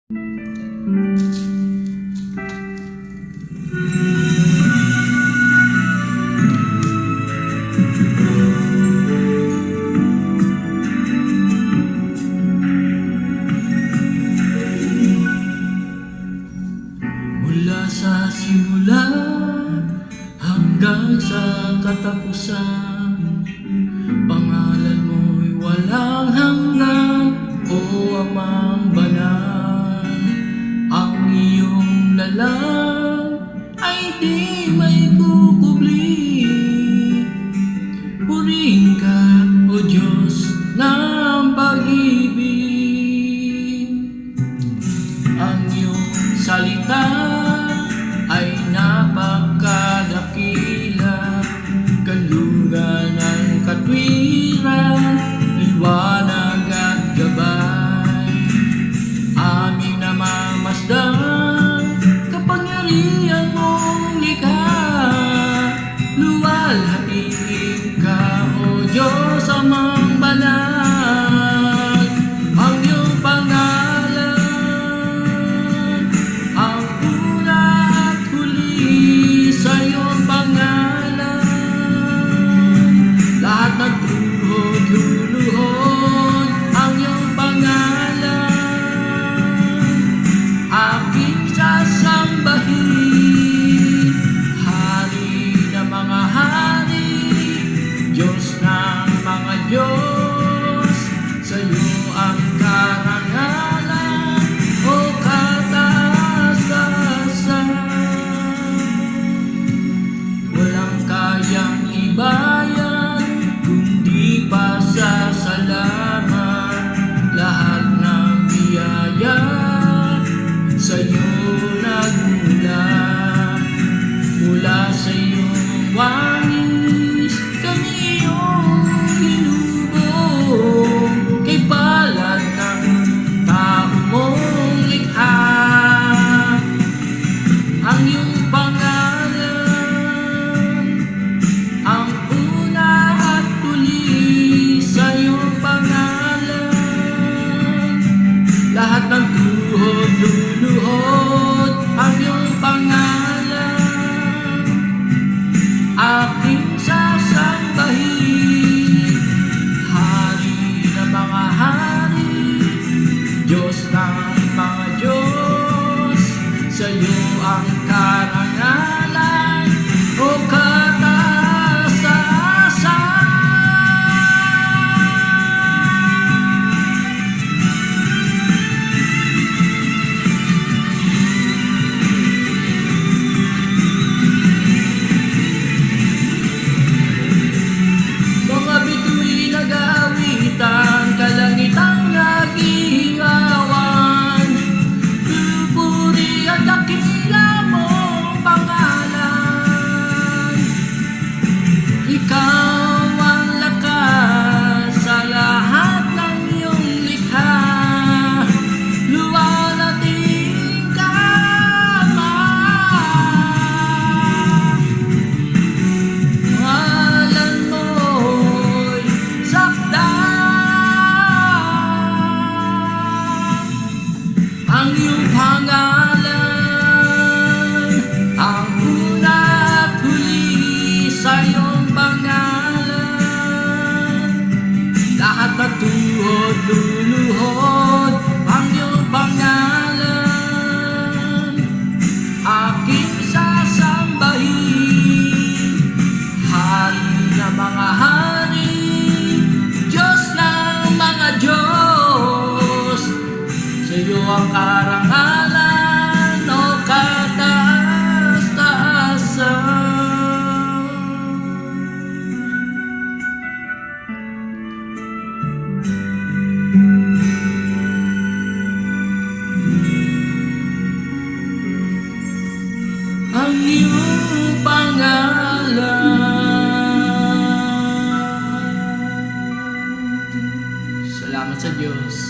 Mula sa simula hanggang sa katapusan, pangalan mo'y walang hanggan, o Amang Banal. Ang iyong lalang ay di may kukubli. Purihin ka, O Diyos ng pag-ibig. Ang iyong salita ay napakadakila, kanluran ng katwiran, liwanag at gabay. Aming namamasdan kapangyarihan mong likha, luwalhatiin ka, O Diyos Amang Banal. Ang iyong pangalan ang una at huli, sa iyong pangalan lahat ng tuhod luluhod. Ang iyong pangalan aking sasambahin, Hari ng mga hari, Diyos ng mga Diyos. Sa iyo ang karangalan, o kataasan. Walang kayang ibayan kundi pasasalamat. Lahat ng biyaya sa iyo nagmula. Mula sa iyong wangis kami iyong hinubog, kay palad ng tao mong likha. Ang iyong pangalan ang una at huli, sa iyong pangalan lahat ng tuhod luluhod. Ang iyong pangalan aking sasambahin, Hari ng mga hari, Diyos ng mga Diyos. Sa iyo ang karangalan, o kataasan. Mga bituin nag-aawitan, kalangitang nag-iihawan. Pupuri at dakila mong pangalan. Ikaw ang lakas sa lahat ng iyong likha, luwalhatiin ka, Ama. Ngalan mo'y sakdal. Ang iyong pangalan ang una at huli, sa iyong pangalan lahat ng tuhod luluhod. Ang iyong pangalan aking sasambahin, Hari ng mga hari, Diyos ng mga Diyos. Sa iyo ang karangalan, o kataas-taasan. Ang iyong pangalan. Salamat sa Diyos.